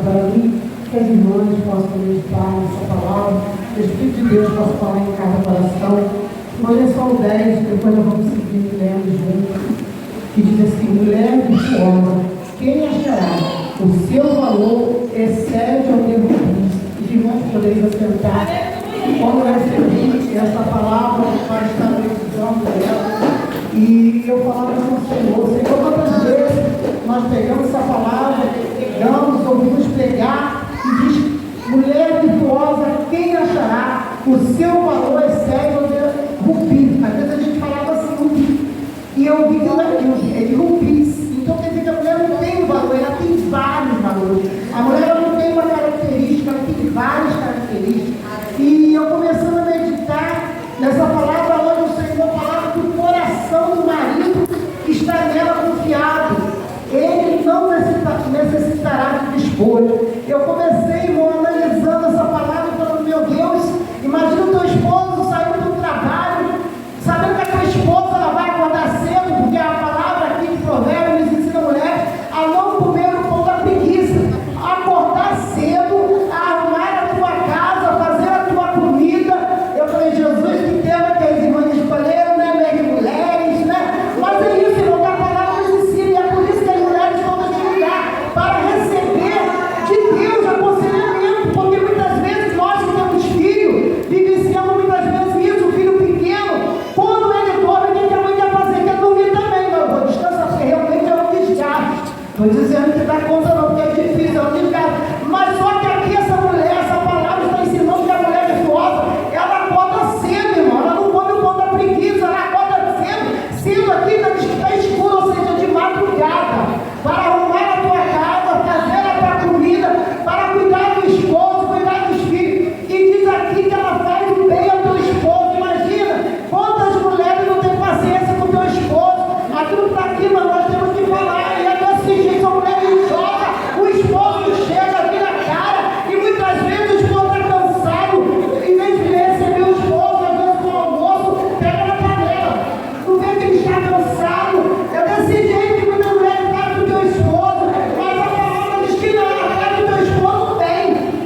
para mim, que as irmãs possam meditar nessa palavra, que o Espírito de Deus possa falar em cada coração. Olha só o 10, depois nós vamos seguir lendo juntos, que diz assim: mulher virtuosa, quem achará? O seu valor excede ao meu recurso. Os irmãos podeis assentar. Quando eu recebi essa palavra para estar precisando dela, e eu falava com o Senhor, quantas vezes nós pegamos essa palavra, pegamos, ouvimos pregar, e diz: mulher virtuosa, quem achará? O seu valor excede ao meu rubi. Às vezes a gente falava assim, rubi, e eu vi que é de rubis. Então quer dizer que a mulher não tem um valor, ela tem vários valores. A mulher não tem uma característica, ela tem várias características. E eu começando a meditar nessa palavra, onde o Senhor falava que o coração do marido está nela confiado. Ele não necessitará de despojo. Eu comecei, irmão, analisando essa palavra e falando: meu Deus, imagina o teu esposo saindo do trabalho, sabendo que a tua esposa ela vai acordar cedo, porque a palavra aqui de Provérbios nos ensina a mulher a não comer o pão da preguiça, a acordar cedo, a arrumar a tua casa, fazer a tua comida. Eu falei: Jesus, que tema que as irmãs escolheram, né? Minhas mulheres, né? Mas é isso, irmão, que a palavra nos ensina, e é por isso que as mulheres estão nesse lugar, para receber de Deus aconselhamento, porque muitas vezes nós que temos filho, vivenciamos muitas vezes isso, o filho pequeno, quando ele dorme, o que a mãe quer fazer? Quer dormir também. Não, eu vou descansar, porque realmente é um desgaste. Estou dizendo que dá conta não, porque é difícil, é um desgaste. Mas só que aqui essa mulher, essa palavra está ensinando que a mulher virtuosa, ela acorda cedo, irmão, ela não come o pão da preguiça, ela acorda cedo aqui está escuro, ou seja, de madrugada, para arrumar a tua casa, fazer a tua comida, para cuidar do esposo, cuidar dos filhos. E diz aqui que ela faz o bem ao teu esposo. Imagina quantas mulheres não têm paciência com o teu esposo. Aquilo está aqui, mas nós temos que falar. E é desse jeito, a mulher joga, o esposo chega, vira a cara, e muitas vezes o esposo está cansado, em vez de receber o esposo, às vezes com o almoço, pega na panela. Não vê que ele está cansado. É desse jeito que muita mulher faz com o teu esposo, mas a palavra diz que não, ela faz o teu esposo bem,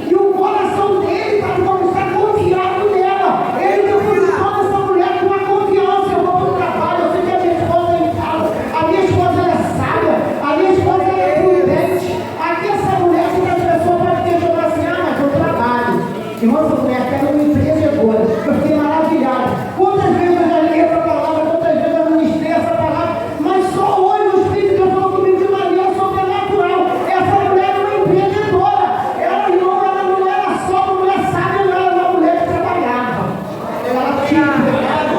e o coração dele está confiado nela. Ele depositou nessa mulher com uma confiança. Eu vou para o trabalho, eu sei que a minha esposa é em casa, a minha esposa é sábia, a minha esposa é prudente. Aqui essa mulher, que as pessoas podem questionar assim: ah, mas eu trabalho. Irmã, essa mulher quer uma empreendedora. Eu fiquei maravilhada. Quantas vezes eu já li essa palavra, quantas vezes eu ministrei essa palavra, mas só hoje o Espírito Deus falou comigo de maneira sobrenatural. Essa mulher é uma empreendedora. Ela, irmão, ela não era só uma mulher sábia, não, era uma mulher que trabalhava. Ela tinha empregado.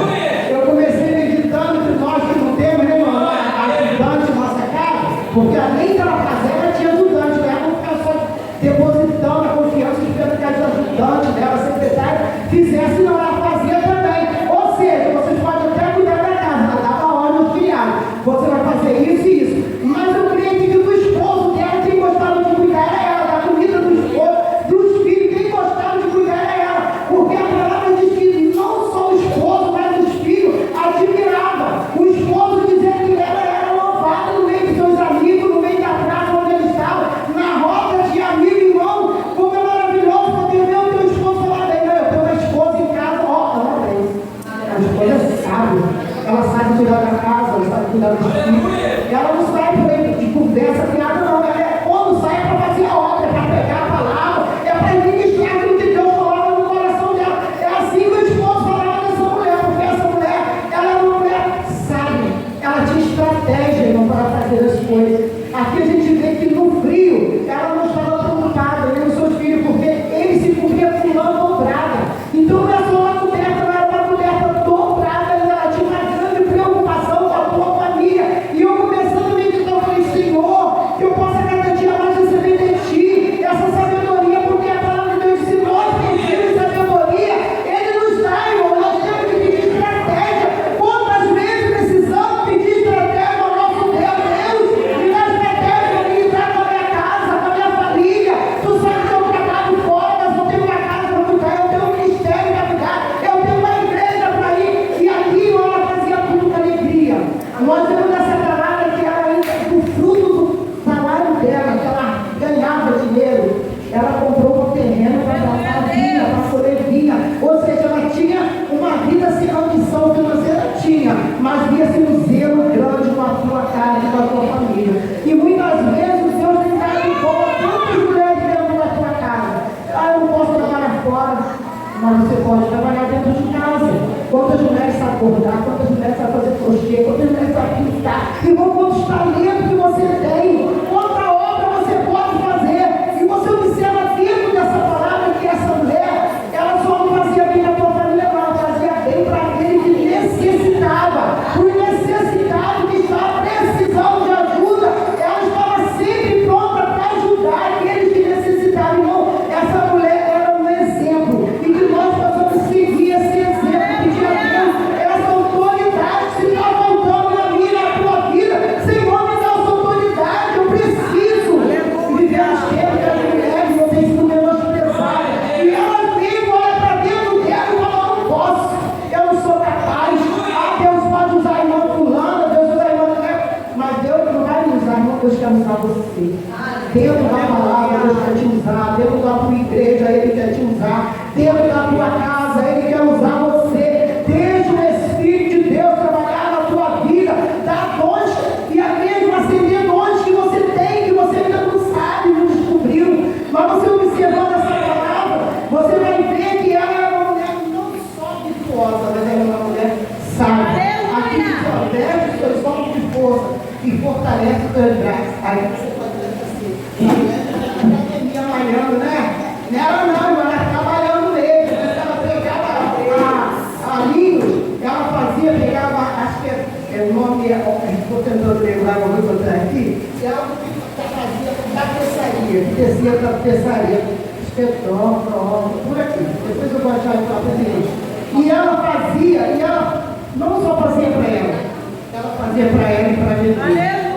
Eu comecei meditando que nós que não temos, né, irmão, ajudante na nossa casa, porque além de ela fazer, ela tinha ajudante, né? Ela não ficava só depositando a confiança de que a ajudante dela, a secretária, fizesse, não, ela fazia também. Ou seja, vocês podem até cuidar da casa, ela dava ordem aos criados, você vai fazer isso e isso. Mas eu creio que do esposo dela, quem gostava de cuidar era ela, da comida do esposo, dos filhos, quem gostava de cuidar era ela, porque a palavra diz que não só o esposo, mas os filhos admiravam. O esposo dizia que ela era louvada no meio dos seus amigos, no meio da praça onde ele estava, na roda de amigo, irmão, como é maravilhoso poder ver o teu esposo falar bem. Eu tenho uma esposa em casa, ó, ela vez. A esposa sabe, ela sabe cuidar da casa, ela sabe cuidar dos filhos. Ela não sai por aí de conversa fiada, não. Ela quando sai é para fazer a obra, é para pegar a palavra, é para ministrar aquilo que Deus falava no coração dela. É assim que o esposo falava dessa mulher, porque essa mulher, ela era uma mulher sábia, ela tinha estratégia, irmão, para fazer as coisas. Aqui a gente vê que no frio, ela não estava preocupada, nem os seus filhos, porque ele se cobria com lã dobrada. Então não é só uma coberta, não era uma coberta dobrada, ela tinha uma grande preocupação com a tua família. E eu começando a meditar, eu falei: Senhor, que eu possa cada dia mais receber de Ti essa sabedoria, porque a palavra de Deus, se nós pedirmos sabedoria, Ele nos dá, irmão. Nós temos que pedir estratégia. Quantas vezes precisamos pedir estratégia ao nosso Deus? Deus, me dá estratégia para lidar com a minha casa, com a minha família. Tu sabe que eu trabalho fora, mas eu tenho uma casa para cuidar, eu tenho um ministério para cuidar, eu tenho uma igreja para ir. E aqui ela fazia tudo com alegria. Nós temos essa palavra que era ainda o fruto do salário dela, que ela ganhava dinheiro. mas você pode trabalhar dentro de casa. Quantas mulheres sabem bordar, quantas mulheres sabem fazer crochê, quantas mulheres sabem pintar, e quantos talentos que você tem, quanta obra você pode fazer. E você observa dentro dessa palavra que essa mulher, ela só não fazia bem na tua família, não, ela fazia bem para aquele que necessitava, o necessitado que estava precisando de ajuda, ela estava sempre pronta para ajudar aqueles que necessitavam. Irmão, essa mulher era um exemplo, e que nós possamos seguir esse exemplo, pedir a Deus essa autoridade, se está faltando na minha e na tua vida, Senhor, me dá essa autoridade, eu preciso. Vivemos tempo que as mulheres não têm sido menosprezadas, e elas vivem, olha para dentro dela e falam, eu não posso, eu não sou capaz. Deus pode usar a irmã fulana, Deus usa a irmã, mas Deus não vai me usar, irmão, Deus quer usar você. Dentro da palavra, Deus quer te usar. Dentro da tua igreja, Ele quer te usar. Dentro da tua casa, Ele quer usar você. Deixa o Espírito de Deus trabalhar na tua vida. Dá dons e até mesmo acender dons que você tem, que você ainda não sabe, não descobriu. Mas você observando essa palavra, você vai ver que ela é uma mulher não só virtuosa, mas ela é uma mulher sábia. Aqui que fortalece os seus olhos de força e fortalece os seus braços. Aí você pode dizer assim, a academia malhando, né? Ela não, ela trabalhando mesmo. Ela pegava a linho, ela fazia, pegava, acho que é o nome, estou tentando lembrar, vou botar aqui, ela fazia tapeçaria, que descia para tapeçaria, espetor, por aqui. Depois eu vou achar o papo. E ela fazia, e ela não só fazia para ela fazia para ela e para Jesus.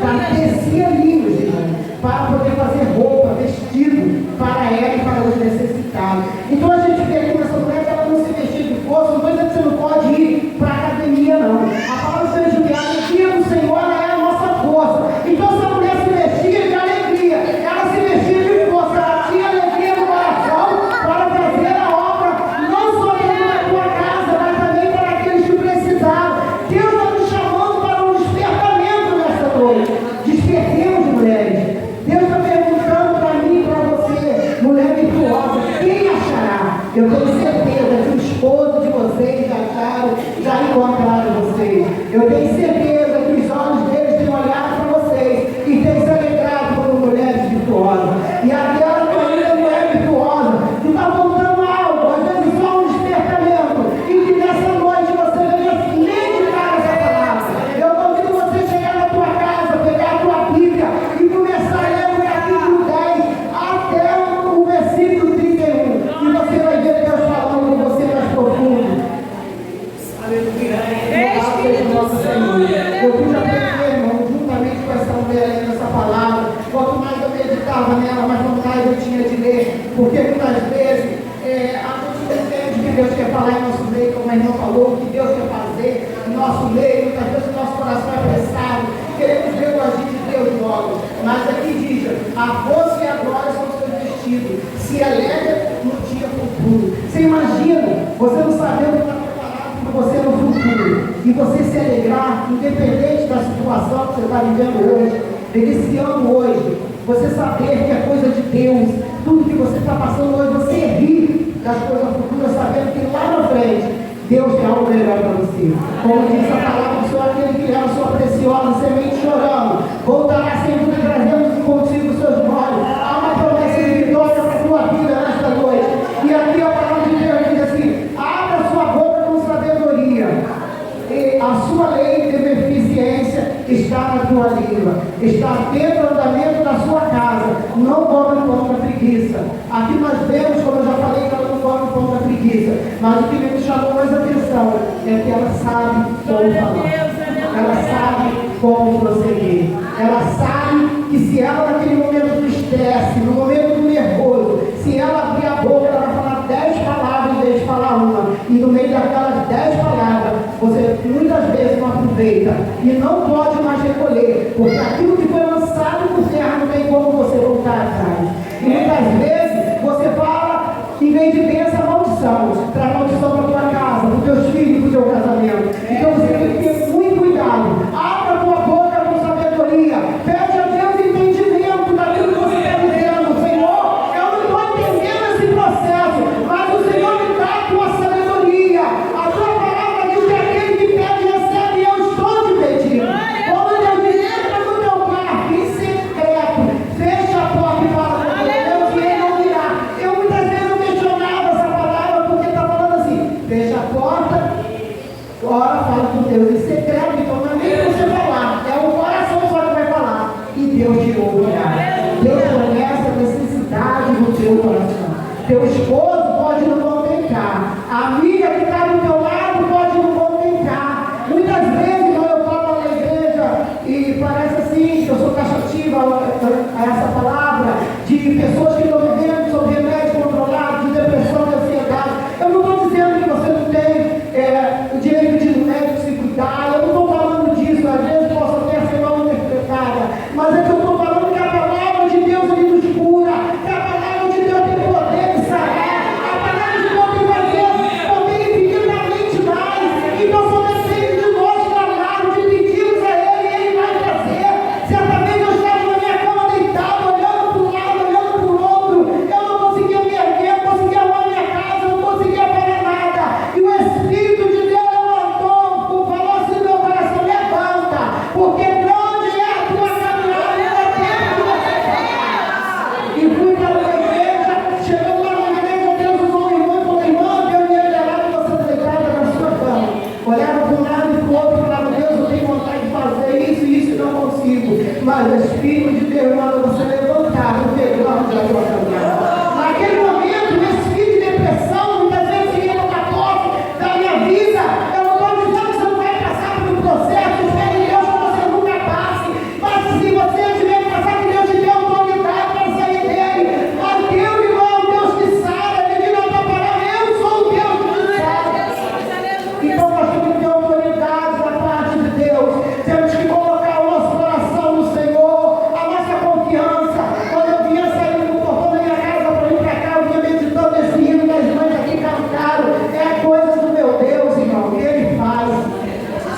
Tapecia linhos, irmão, para poder fazer roupa, vestido para ela e para os necessitados. Então a gente vê aqui nessa mulher que ela não se vestia de força. Não estou dizendo que você não pode ir para a academia, não. A palavra do Senhor, a alegria do Senhor é a nossa força. Então essa mulher se vestia de alegria, ela se vestia de força, ela tinha alegria no coração para fazer a obra, não só dentro da tua casa, mas também para aqueles que precisavam. Deus está nos chamando para um despertamento nessa noite. Despertemos, mulheres. Deus está perguntando para mim e para você, mulher virtuosa, quem achará? Eu tenho certeza que o esposo de vocês já encontraram vocês. Eu tenho certeza que os olhos deles têm olhado para vocês e têm se alegrado como mulheres virtuosas. E aquela que ainda não é virtuosa, que está voltando algo, às vezes só um despertamento, e que nessa noite você venha meditar essa palavra. Eu convido você a chegar na tua casa, pegar a tua Bíblia e começar a ler o capítulo 10 até o versículo 31. E você vai ver Deus falando com você mais profundo. Aleluia. Nosso Senhor. Eu pude aprender, irmão, juntamente com essa mulher aí, nessa palavra. Quanto mais eu meditava nela, mais vontade eu tinha de ler. Porque muitas vezes a gente não entende o que Deus quer falar em nosso meio, como a irmã falou, o que Deus quer fazer em nosso meio. Muitas vezes o nosso coração é apressado, queremos ver o agir de Deus logo. Mas aqui diz, a força e a glória são os seus vestidos. Se alegra no dia futuro. Você imagina, você não saber o que está preparado para você no futuro. E você se alegrar, independente da situação que você está vivendo hoje, iniciando hoje, você saber que é coisa de Deus, tudo que você está passando hoje, você rir das coisas futuras, sabendo que lá na frente, Deus tem algo melhor para você. Como diz a palavra do Senhor, aquele que leva sua preciosa semente chorando, voltará sempre trazendo consigo os seus molhos. Há uma promessa de vitória para a sua vida nesta noite. E aqui a palavra de Deus diz assim, abra sua boca com sabedoria. E a sua lei de beneficência está na tua língua, está dentro do andamento da sua casa. Não come o pão da preguiça. Aqui nós vemos, como eu já falei, que ela não come o pão da preguiça. Mas o que me chamou mais atenção é que ela sabe como falar. Ela sabe como prosseguir. Ela sabe que se ela naquele momento do estresse, no momento do nervoso, se ela abrir a boca, ela vai falar 10 palavras em vez de falar uma. E no meio daquelas 10 palavras, você muitas vezes não aproveita e não pode mais recolher, porque aquilo que foi lançado por terra não tem como você voltar atrás. E muitas vezes você fala, em vez de pensar maldição, traz maldição para a tua casa, para os teus filhos, para o teu casamento. Então você tem que ter muito cuidado. Abra a tua boca com sabedoria. Pede a Deus entendimento daquilo que você está vivendo. Senhor, eu não estou entendendo esse processo, mas o Senhor me dá a tua seu coração. Teu esposo pode não contemplar. A amiga que está do teu lado pode não contemplar. Muitas vezes quando eu falo na igreja e parece assim, que eu sou taxativa a essa palavra, de pessoas que estão vivendo sob remédio controlado, de depressão, de ansiedade. Eu não estou dizendo que você não tem o direito de ir no médico se cuidar. Eu não estou falando disso. Às vezes posso até ser mal interpretada. Mas é que eu estou falando que a palavra de Deus ele nos cura. Que a palavra de Deus tem poder de sarar. A palavra de Deus tem poder também infinitamente mais. Então só depende de nós clamarmos, de pedirmos a Ele, e Ele vai fazer. Certa vez eu estava na minha cama deitado, olhando para um lado, olhando para o outro. Eu não conseguia me erguer, não conseguia arrumar minha casa, não conseguia fazer nada. E o Espírito de Deus levantou, falou assim no meu coração: levanta, porque grande é a tua caminhada, e é tempo de você fazer. E fui para uma igreja, chegando lá na igreja, Deus usou um irmão e falou: irmão, Deus me liberava e você deitada na sua cama. Olhava para um lado e para o outro e falava: Deus, eu tenho vontade de fazer isso e isso e não consigo. Mas o Espírito de Deus manda você levantar, porque grande é a tua caminhada. Naquele momento, o espírito de depressão, muitas vezes seria uma toque da minha vida. Eu não estou dizendo que você não vai passar por um processo, espere em Deus que você nunca passe. Mas se você tiver que passar, que Deus te dê autoridade para sair dele. Mas Deus, irmão, é o Deus que sara, ele diz na tua palavra: eu sou o Deus que te sara. Então nós temos que ter autoridade da parte de Deus. Temos que colocar o nosso coração no Senhor, a nossa confiança. Quando eu vinha saindo do portão da minha casa para vir para cá, eu vinha meditando esse hino que as mães aqui cantaram. É coisa do meu Deus, irmão, que Ele faz.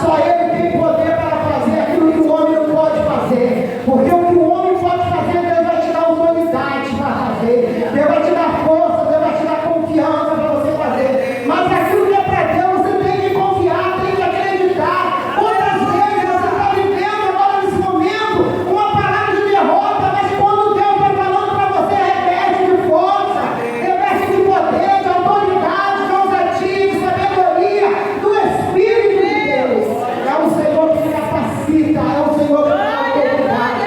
Só Ele tem poder para fazer aquilo que o homem não pode fazer. Porque o que o homem pode fazer, Deus vai te dar autoridade para fazer. Deus vai te dar força, Deus vai te dar confiança para você fazer. Mas aquilo que é para Deus, você tem que confiar, tem que acreditar. Quantas vezes você está vivendo agora nesse momento uma palavra de derrota, mas quando Deus está falando para você, reveste de força, reveste de poder, de autoridade, de ousadia, de sabedoria, do Espírito de Deus. É o Senhor que capacita, é o Senhor que dá autoridade.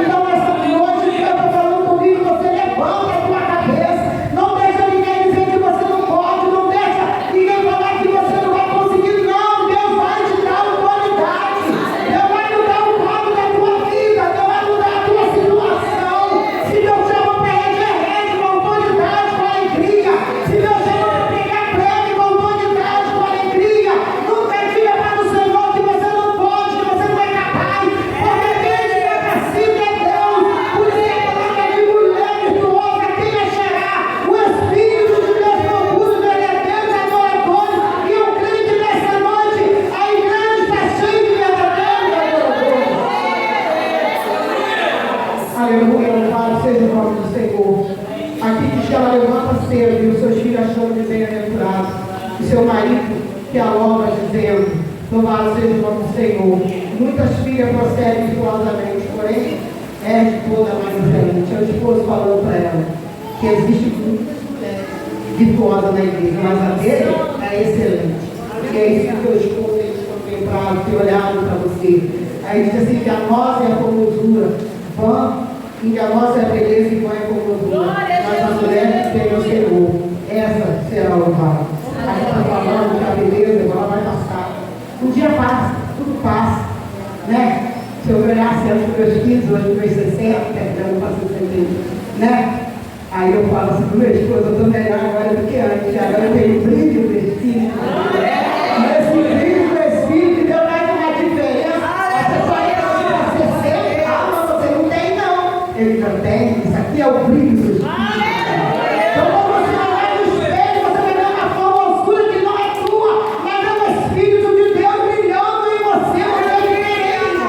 Então essa noite Deus está falando comigo: você levanta a tua cabeça, não deixa ninguém dizer que você não pode, não deixa ninguém falar que você não vai conseguir. Não, Deus vai te dar autoridade, Deus vai mudar o quadro da tua vida, Deus vai mudar a tua situação. Se Deus chama para rede com autoridade, com alegria. Se Deus chama para pregar, pregue com autoridade, com alegria. Nunca diga para o Senhor que você não pode, que você não é capaz, porque quem te capacita é Deus. Por isso a palavra de mulher virtuosa, quem achará? O Espírito de Deus procura os verdadeiros adoradores. E eu creio que nessa noite a igreja está cheia de verdadeiros adoradores. Aleluia, louvado seja o nome do Senhor. Aqui diz que ela levanta cedo e os seus filhos acham de bem-aventurados. E seu marido que a louva dizendo: louvado seja o nome do Senhor. Muitas filhas procedem virtuosamente, porém é toda mais diferente. É o esposo falando para ela que existe muitas mulheres virtuosas na igreja, mas a dele é excelente. E é isso que o teu esposo tem te contemplado, tem olhado para você. Aí diz assim: enganosa é a formosura, vã, enganosa é a beleza e vã é a formosura, mas a mulher que tem o Senhor, essa será louvada. Aí está falando que a beleza ela vai passar. Um dia passa, tudo passa, né? Se eu olhasse antes dos meus 15, hoje dos meus 60, perdão, para 61, né? Aí eu falo assim: meu esposo, eu estou melhor agora do que antes, agora eu tenho brilho do Espírito. Esse brilho do Espírito deu mais uma diferença. A pessoa entra para 60, mas você não tem, não. Ele não tem, isso aqui é o brilho do Espírito. Então, quando você olhar no espelho, você vai ver uma formosura que não é tua, mas é o Espírito de Deus brilhando em você. Você é diferente.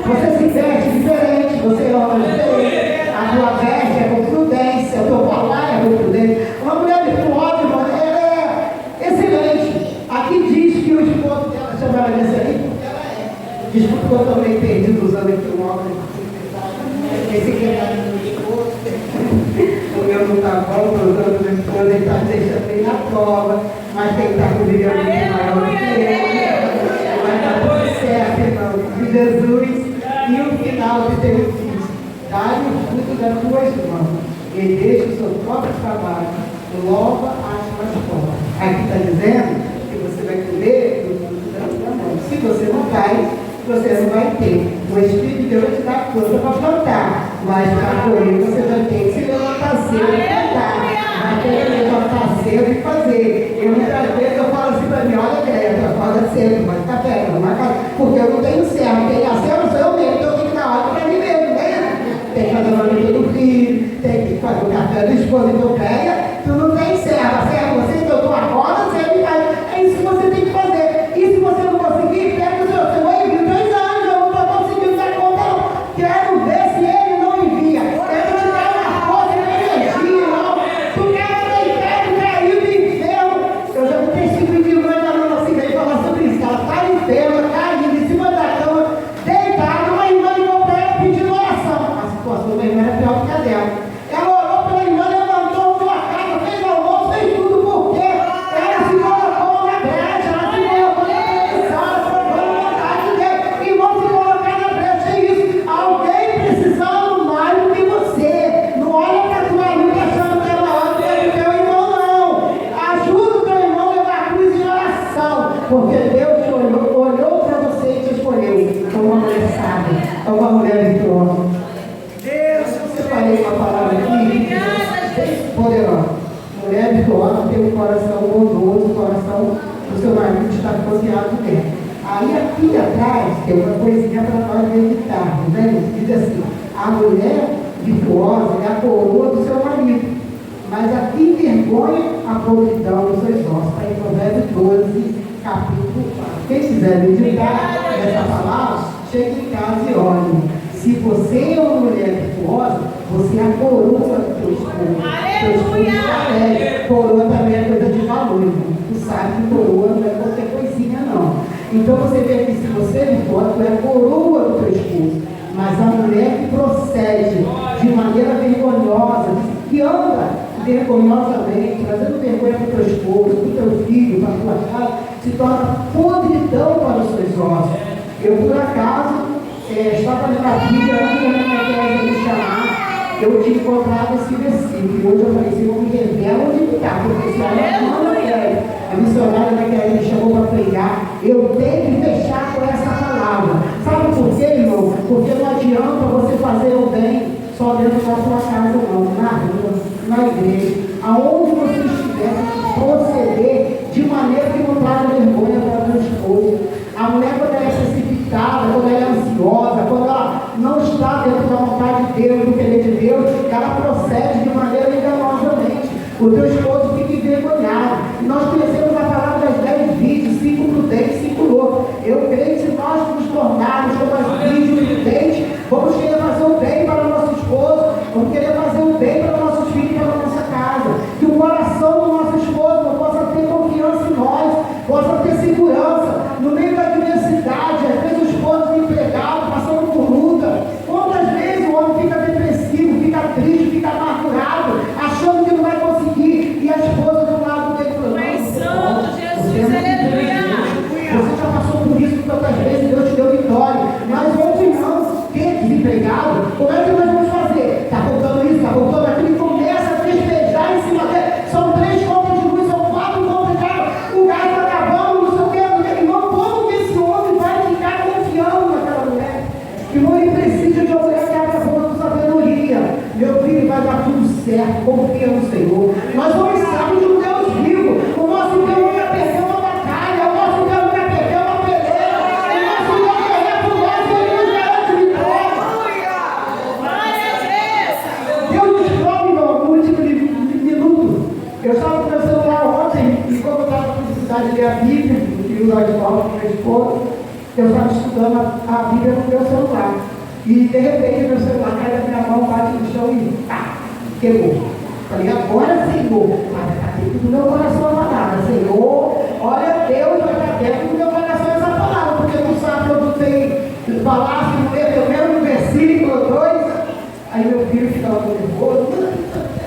Você se veste diferente, você anda diferente. A tua veste é com prudência, o teu falar é com prudência. Uma mulher virtuosa, irmão, ela é excelente. Aqui diz que o esposo dela chama ela de excelente porque ela é. Desculpa que eu estou meio perdido usando aqui o óculos. Esse aqui é o meu esposo. O meu não está bom, estou usando o meu esposo, ele está deixando bem na prova, mas quem está comigo é muito maior do que eu. Vai dar tudo certo, irmão. De Jesus. E o final de ter um filho. Dá-lhe o fruto das tuas mãos e deixa o seu próprio trabalho, louva as tuas portas. Aqui está dizendo que você vai comer do fruto da tua mão. Se você não faz, você não vai ter. O Espírito de Deus vai te dar força para plantar, mas para colher você vai ter que se levantar cedo e plantar. Vai ter que levantar cedo e fazer. Eu muitas vezes eu falo assim para mim, olha, Greta, acorda cedo, vai ficar perto, porque eu não tenho servo, quem é servo sou eu mesmo, então eu tenho que dar hora para mim mesmo, né? Tem que fazer uma vida do filho, tem que fazer o café do esposo, então pega, tu não tem serva, você, então tu acorda cedo e faz. É isso que você tem que fazer. E se você não conseguir, pega o seu envio 2 anos, eu não estou conseguindo dar conta, não. Quero ver se ele não envia. Ele te dá uma força e energia, não. Tu quer deitado, caído do inferno. Eu já não testigo de irmã da mão assim, daí falar sobre isso. Ela está enferma, caída, em cima da cama, deitada, uma irmã ligou para ela pedindo oração. A situação da irmã era pior que a dela. Ela orou pela irmã, levantou sua casa, fez almoço, fez tudo, porque ela se colocou na brecha, ela se colocou na televisão, ela se colocou na vontade de Deus. E vão se colocar na brecha, é isso. Alguém precisando mais do que você. Não olha para a tua luta achando que ela ama o teu irmão, não. Ajuda o teu irmão a levar a cruz em oração, porque Deus olhou para você e te escolheu como uma mulher sábia, como uma mulher virtuosa. Deus, eu separei uma palavra aqui, poderosa. Mulher virtuosa tem um coração bondoso, o coração do seu marido está cozinhado dentro. Aí aqui atrás tem uma coisinha para nós meditarmos, né? Diz assim, a mulher virtuosa é a coroa do seu marido, mas aqui envergonha a podridão dos seus ossos. Está em Provérbios 12, capítulo 4. Quem quiser meditar nessa palavra, chegue em casa e olhe. Se você é uma mulher virtuosa, você é a coroa do teu esposo. Teu esposo está velho. Coroa também é coisa de valor, irmão. Tu sabe que coroa não é qualquer coisinha, não. Então você vê que se você é virtuosa, tu é a coroa do teu esposo. Mas a mulher que procede de maneira vergonhosa, que anda vergonhosamente, trazendo vergonha para o teu esposo, para o teu filho, para a tua casa, se torna podridão para os seus ossos. Eu, por acaso, estava na Bíblia, antes da minha igreja me chamar, eu tinha encontrado esse versículo. E hoje eu falei, Senhor, me revela onde está, porque se ela não quer, a missionária da igreja me chamou para pregar, eu tenho que fechar com essa palavra. Sabe por quê, irmão? Porque não adianta você fazer o bem só dentro da sua casa, não, na rua, na igreja, aonde você estiver, proceder de maneira que não traga vergonha para o teu esposo. A mulher, quando ela é precipitada, quando ela é ansiosa, quando ela não está dentro da vontade de Deus, do querer de Deus, ela procede de maneira enganosamente. O teu esposo fica envergonhado. E nós conhecemos a palavra das 10 vídeos, 5 prudentes, 5 loucos. Eu creio que se nós nos tornarmos como as vídeos prudentes, vamos querer fazer o bem para o nosso esposo, vamos querer fazer o bem para os nossos filhos, para a nossa casa. Que o coração do nosso esposo possa ter confiança em nós, possa ter segurança. No meio da adversidade, às vezes o esposo é empregado, passando por luta. Quantas vezes o homem fica depressivo, fica triste, fica amargurado, achando que não vai conseguir, e a esposa do lado dele falando, Pai Santo, Jesus, aleluia. Você já passou por isso tantas vezes, Deus te deu vitória. Mas outros não, quem é desempregado, como é que nós vamos fazer? Está faltando isso, está faltando aquilo, e começa a festejar em cima dele. São 3 contas de luz, são 4 contas de água, o gás está acabando, não sei o que, irmão, como que esse homem vai ficar confiando naquela mulher? Irmão, ele precisa de uma mulher que abra a boca com sabedoria. Meu filho, vai dar tudo certo, confia no Senhor. Nós vamos saber de um Deus vivo. O nosso Deus nunca perdeu uma batalha, o nosso Deus nunca perdeu uma peleja. O nosso Deus ganha por nós, ele nos garante vitória. Deus nos prove no último minuto. Eu estava com meu celular ontem, e como eu estava com necessidade de ler a Bíblia, o filho lá de volta com meu esposo, eu estava estudando a Bíblia no meu celular. E de repente meu celular cai da minha mão, bate no chão e pá, quebrou. Falei, agora, Senhor, vai estar dentro do meu coração a palavra. Senhor, olha, Deus vai estar dentro do meu coração essa palavra, porque tu sabe quando tu tem palavras que não lê pelo menos um versículo 2. Aí meu filho ficava nervoso.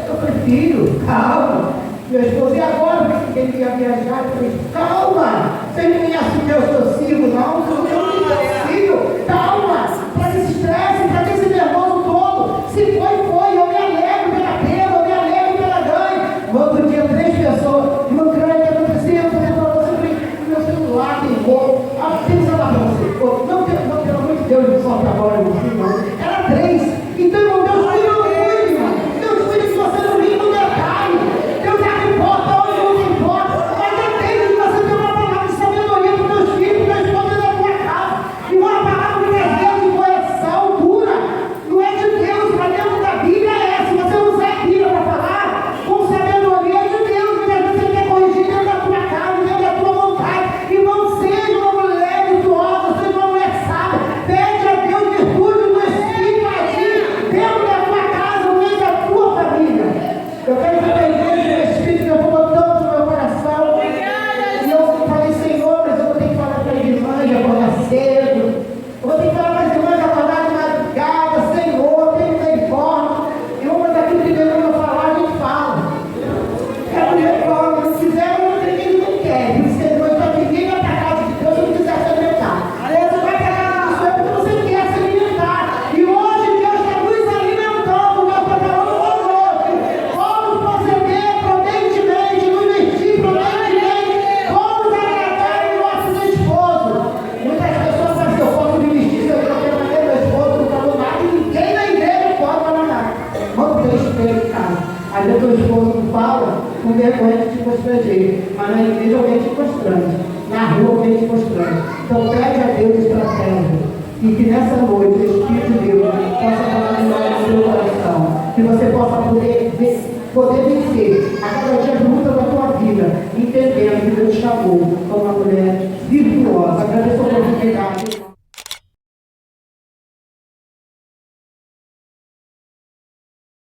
Eu falei, filho, calma. Meu esposo, e agora? Porque ele ia viajar. Eu falei, calma. Você não me assumir o seu filho, não. Eu não tenho filho. Calma. Para que se estresse, para que esse nervoso todo. Se foi, foi. tua esposa não fala, com vergonha de te constranger. Mas na igreja alguém te constrange. Na rua alguém te constrange. Então pede a Deus estratégia. E que nessa noite o Espírito de Deus possa falar no seu coração. Que você possa poder vencer a cada dia de luta da tua vida, entendendo que Deus te chamou como